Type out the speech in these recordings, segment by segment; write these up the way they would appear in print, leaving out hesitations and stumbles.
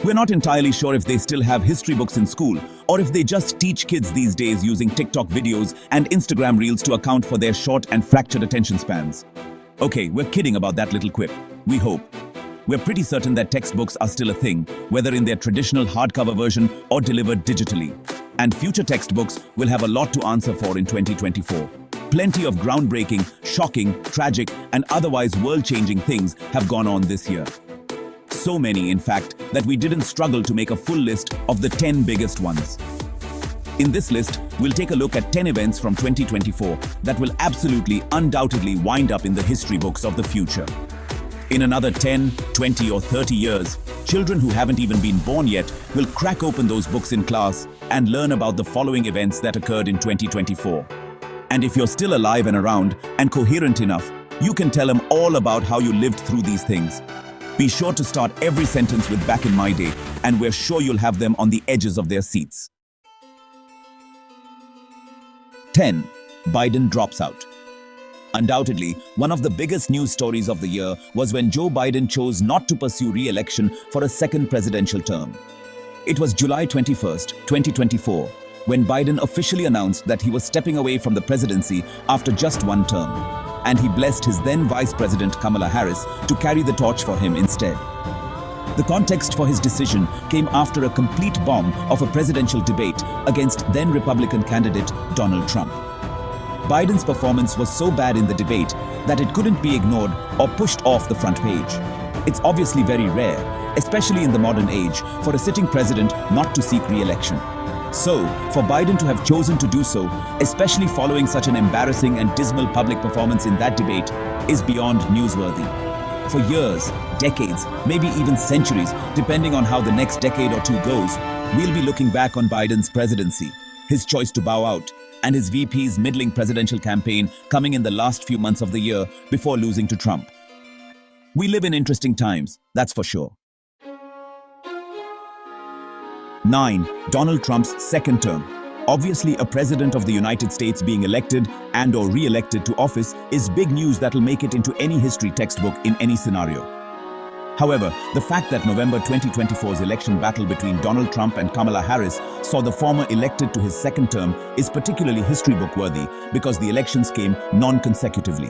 We're not entirely sure if they still have history books in school or if they just teach kids these days using TikTok videos and Instagram reels to account for their short and fractured attention spans. Okay, we're kidding about that little quip. We hope. We're pretty certain that textbooks are still a thing, whether in their traditional hardcover version or delivered digitally. And future textbooks will have a lot to answer for in 2024. Plenty of groundbreaking, shocking, tragic, and otherwise world-changing things have gone on this year. So many, in fact, that we didn't struggle to make a full list of the 10 biggest ones. In this list, we'll take a look at 10 events from 2024 that will absolutely, undoubtedly wind up in the history books of the future. In another 10, 20, or 30 years, children who haven't even been born yet will crack open those books in class and learn about the following events that occurred in 2024. And if you're still alive and around and coherent enough, you can tell them all about how you lived through these things. Be sure to start every sentence with "back in my day," and we're sure you'll have them on the edges of their seats. 10. Biden drops out. Undoubtedly, one of the biggest news stories of the year was when Joe Biden chose not to pursue re-election for a second presidential term. It was July 21st, 2024, when Biden officially announced that he was stepping away from the presidency after just one term, and he blessed his then Vice President Kamala Harris to carry the torch for him instead. The context for his decision came after a complete bomb of a presidential debate against then Republican candidate Donald Trump. Biden's performance was so bad in the debate that it couldn't be ignored or pushed off the front page. It's obviously very rare, especially in the modern age, for a sitting president not to seek re-election. So, for Biden to have chosen to do so, especially following such an embarrassing and dismal public performance in that debate, is beyond newsworthy. For years, decades, maybe even centuries, depending on how the next decade or two goes, we'll be looking back on Biden's presidency, his choice to bow out, and his VP's middling presidential campaign coming in the last few months of the year before losing to Trump. We live in interesting times, that's for sure. 9. Donald Trump's second term. Obviously, a president of the United States being elected and/or re-elected to office is big news that'll make it into any history textbook in any scenario. However, the fact that November 2024's election battle between Donald Trump and Kamala Harris saw the former elected to his second term is particularly history book worthy because the elections came non-consecutively.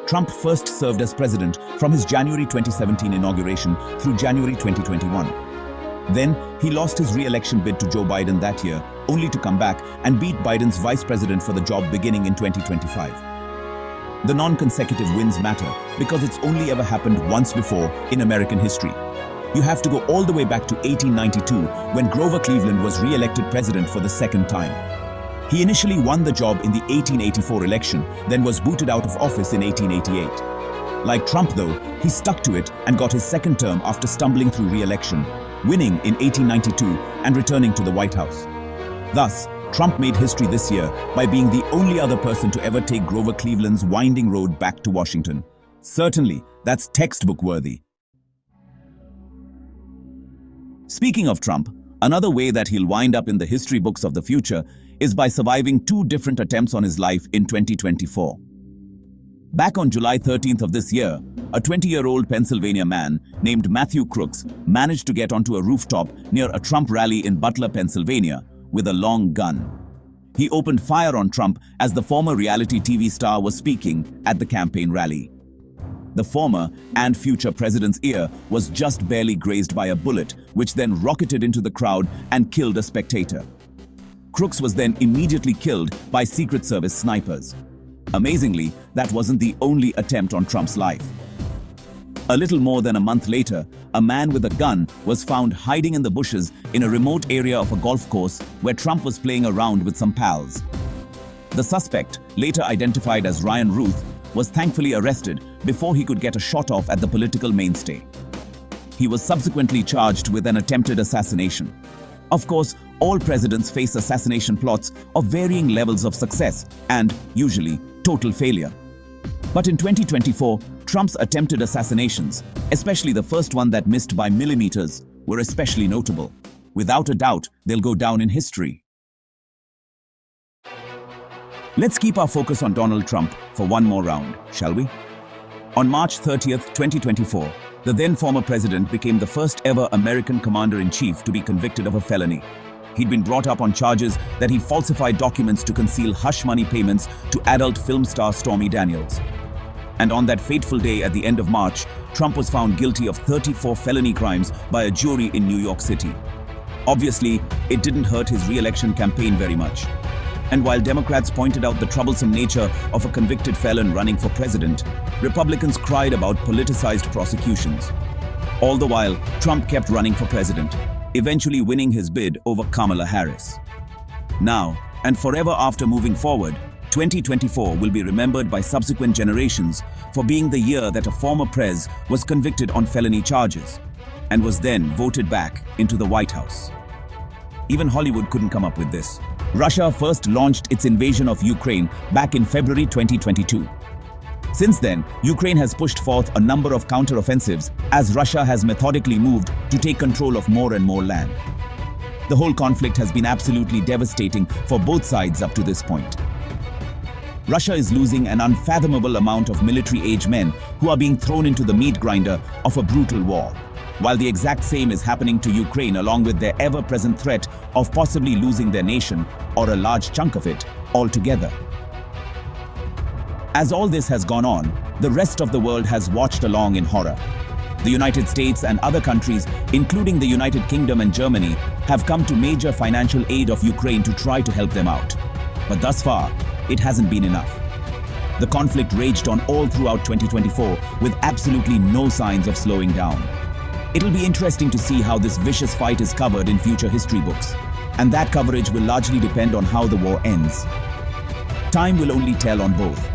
Trump first served as president from his January 2017 inauguration through January 2021. Then, he lost his re-election bid to Joe Biden that year, only to come back and beat Biden's vice president for the job beginning in 2025. The non-consecutive wins matter because it's only ever happened once before in American history. You have to go all the way back to 1892 when Grover Cleveland was re-elected president for the second time. He initially won the job in the 1884 election, then was booted out of office in 1888. Like Trump though, he stuck to it and got his second term after stumbling through re-election, winning in 1892 and returning to the White House. Thus, Trump made history this year by being the only other person to ever take Grover Cleveland's winding road back to Washington. Certainly, that's textbook worthy. Speaking of Trump, another way that he'll wind up in the history books of the future is by surviving two different attempts on his life in 2024. Back on July 13th of this year, a 20-year-old Pennsylvania man named Matthew Crooks managed to get onto a rooftop near a Trump rally in Butler, Pennsylvania, with a long gun. He opened fire on Trump as the former reality TV star was speaking at the campaign rally. The former and future president's ear was just barely grazed by a bullet, which then rocketed into the crowd and killed a spectator. Crooks was then immediately killed by Secret Service snipers. Amazingly, that wasn't the only attempt on Trump's life. A little more than a month later, a man with a gun was found hiding in the bushes in a remote area of a golf course where Trump was playing around with some pals. The suspect, later identified as Ryan Ruth, was thankfully arrested before he could get a shot off at the political mainstay. He was subsequently charged with an attempted assassination. Of course, all presidents face assassination plots of varying levels of success and, usually, total failure. But in 2024, Trump's attempted assassinations, especially the first one that missed by millimeters, were especially notable. Without a doubt, they'll go down in history. Let's keep our focus on Donald Trump for one more round, shall we? On March 30th, 2024, The then former president became the first ever American commander-in-chief to be convicted of a felony. He'd been brought up on charges that he falsified documents to conceal hush money payments to adult film star Stormy Daniels. And on that fateful day at the end of March, Trump was found guilty of 34 felony crimes by a jury in New York City. Obviously, it didn't hurt his re-election campaign very much. And while Democrats pointed out the troublesome nature of a convicted felon running for president, Republicans cried about politicized prosecutions. All the while, Trump kept running for president, eventually winning his bid over Kamala Harris. Now, and forever after moving forward, 2024 will be remembered by subsequent generations for being the year that a former prez was convicted on felony charges and was then voted back into the White House. Even Hollywood couldn't come up with this. Russia first launched its invasion of Ukraine back in February 2022. Since then, Ukraine has pushed forth a number of counter-offensives as Russia has methodically moved to take control of more and more land. The whole conflict has been absolutely devastating for both sides up to this point. Russia is losing an unfathomable amount of military-age men who are being thrown into the meat grinder of a brutal war, while the exact same is happening to Ukraine along with their ever-present threat of possibly losing their nation, or a large chunk of it, altogether. As all this has gone on, the rest of the world has watched along in horror. The United States and other countries, including the United Kingdom and Germany, have come to major financial aid of Ukraine to try to help them out. But thus far, it hasn't been enough. The conflict raged on all throughout 2024 with absolutely no signs of slowing down. It'll be interesting to see how this vicious fight is covered in future history books, and that coverage will largely depend on how the war ends. Time will only tell on both.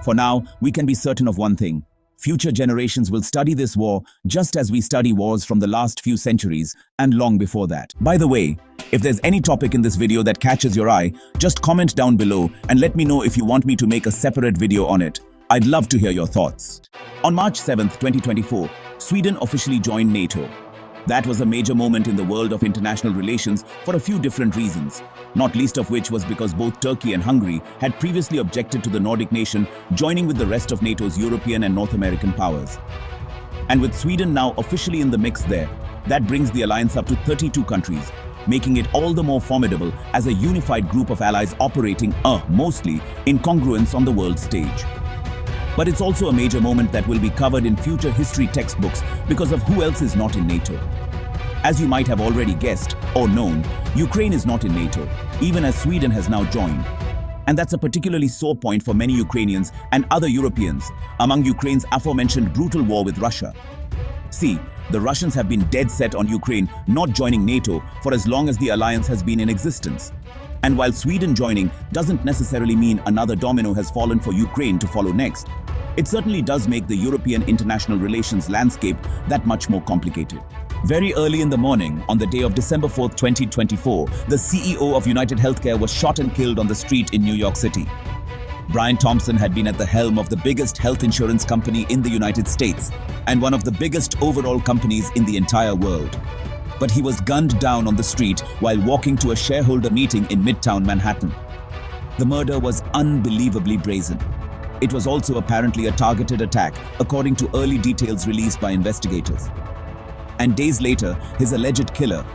For now, we can be certain of one thing. Future generations will study this war just as we study wars from the last few centuries and long before that. By the way, if there's any topic in this video that catches your eye, just comment down below and let me know if you want me to make a separate video on it. I'd love to hear your thoughts. On March 7th, 2024, Sweden officially joined NATO. That was a major moment in the world of international relations for a few different reasons, not least of which was because both Turkey and Hungary had previously objected to the Nordic nation joining with the rest of NATO's European and North American powers. And with Sweden now officially in the mix there, that brings the alliance up to 32 countries, making it all the more formidable as a unified group of allies operating, mostly, in congruence on the world stage. But it's also a major moment that will be covered in future history textbooks because of who else is not in NATO. As you might have already guessed or known, Ukraine is not in NATO, even as Sweden has now joined. And that's a particularly sore point for many Ukrainians and other Europeans among Ukraine's aforementioned brutal war with Russia. See, the Russians have been dead set on Ukraine not joining NATO for as long as the alliance has been in existence. And while Sweden joining doesn't necessarily mean another domino has fallen for Ukraine to follow next, it certainly does make the European international relations landscape that much more complicated. Very early in the morning, on the day of December 4th, 2024, the CEO of United Healthcare was shot and killed on the street in New York City. Brian Thompson had been at the helm of the biggest health insurance company in the United States and one of the biggest overall companies in the entire world. But he was gunned down on the street while walking to a shareholder meeting in Midtown Manhattan. The murder was unbelievably brazen. It was also apparently a targeted attack, according to early details released by investigators. And days later, his alleged killer,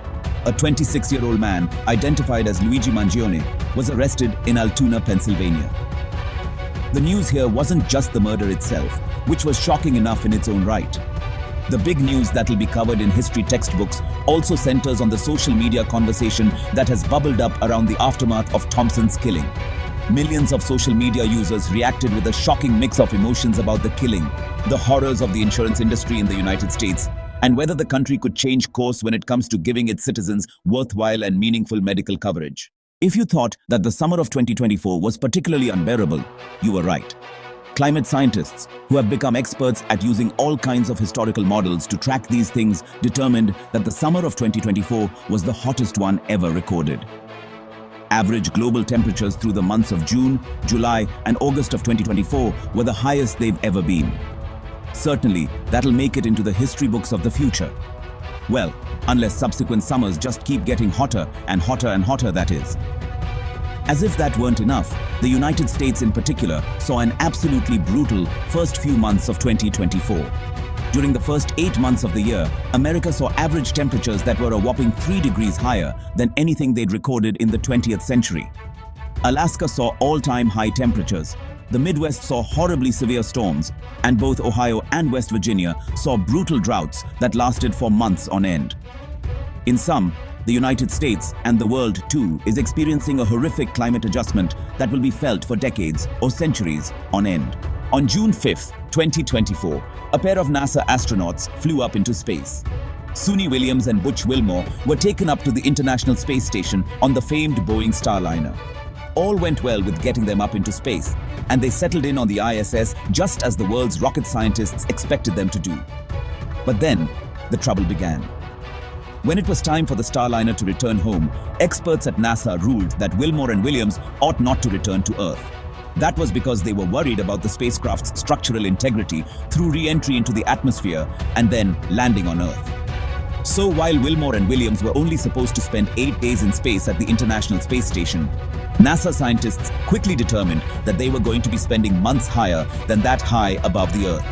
a 26-year-old man identified as Luigi Mangione, was arrested in Altoona, Pennsylvania. The news here wasn't just the murder itself, which was shocking enough in its own right. The big news that will be covered in history textbooks also centers on the social media conversation that has bubbled up around the aftermath of Thompson's killing. Millions of social media users reacted with a shocking mix of emotions about the killing, the horrors of the insurance industry in the United States, and whether the country could change course when it comes to giving its citizens worthwhile and meaningful medical coverage. If you thought that the summer of 2024 was particularly unbearable, you were right. Climate scientists, who have become experts at using all kinds of historical models to track these things, determined that the summer of 2024 was the hottest one ever recorded. Average global temperatures through the months of June, July, and August of 2024 were the highest they've ever been. Certainly, that'll make it into the history books of the future. Well, unless subsequent summers just keep getting hotter and hotter and hotter, that is. As if that weren't enough, the United States in particular saw an absolutely brutal first few months of 2024. During the first 8 months of the year, America saw average temperatures that were a whopping 3 degrees higher than anything they'd recorded in the 20th century. Alaska saw all-time high temperatures. The Midwest saw horribly severe storms, and both Ohio and West Virginia saw brutal droughts that lasted for months on end. In sum, the United States, and the world too, is experiencing a horrific climate adjustment that will be felt for decades or centuries on end. On June 5, 2024, a pair of NASA astronauts flew up into space. Suni Williams and Butch Wilmore were taken up to the International Space Station on the famed Boeing Starliner. All went well with getting them up into space, and they settled in on the ISS just as the world's rocket scientists expected them to do. But then, the trouble began. When it was time for the Starliner to return home, experts at NASA ruled that Wilmore and Williams ought not to return to Earth. That was because they were worried about the spacecraft's structural integrity through re-entry into the atmosphere and then landing on Earth. So while Wilmore and Williams were only supposed to spend 8 days in space at the International Space Station, NASA scientists quickly determined that they were going to be spending months higher than that high above the Earth.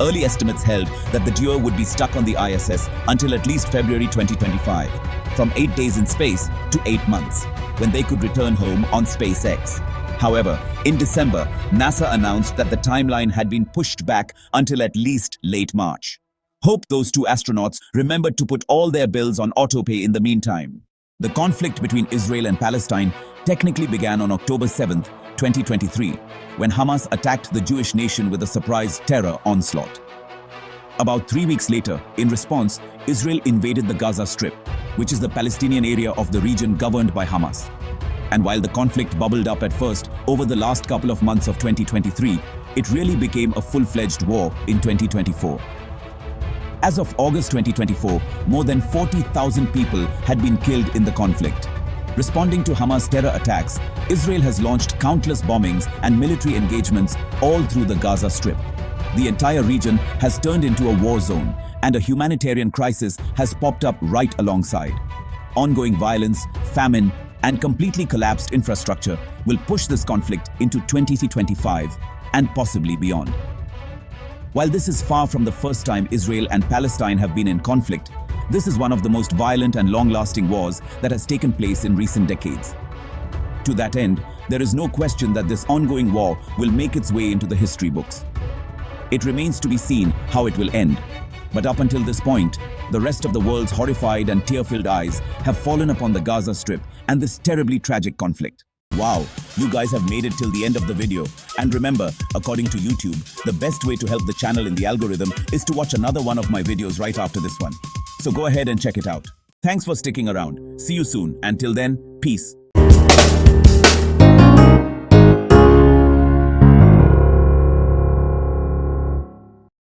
Early estimates held that the duo would be stuck on the ISS until at least February 2025, from 8 days in space to 8 months, when they could return home on SpaceX. However, in December, NASA announced that the timeline had been pushed back until at least late March. Hope those two astronauts remembered to put all their bills on autopay in the meantime. The conflict between Israel and Palestine technically began on October 7, 2023, when Hamas attacked the Jewish nation with a surprise terror onslaught. About 3 weeks later, in response, Israel invaded the Gaza Strip, which is the Palestinian area of the region governed by Hamas. And while the conflict bubbled up at first, over the last couple of months of 2023, it really became a full-fledged war in 2024. As of August 2024, more than 40,000 people had been killed in the conflict. Responding to Hamas terror attacks, Israel has launched countless bombings and military engagements all through the Gaza Strip. The entire region has turned into a war zone, and a humanitarian crisis has popped up right alongside. Ongoing violence, famine, and completely collapsed infrastructure will push this conflict into 2025 and possibly beyond. While this is far from the first time Israel and Palestine have been in conflict, this is one of the most violent and long-lasting wars that has taken place in recent decades. To that end, there is no question that this ongoing war will make its way into the history books. It remains to be seen how it will end. But up until this point, the rest of the world's horrified and tear-filled eyes have fallen upon the Gaza Strip and this terribly tragic conflict. Wow, you guys have made it till the end of the video. And remember, according to YouTube, the best way to help the channel in the algorithm is to watch another one of my videos right after this one. So go ahead and check it out. Thanks for sticking around. See you soon. Until then, peace.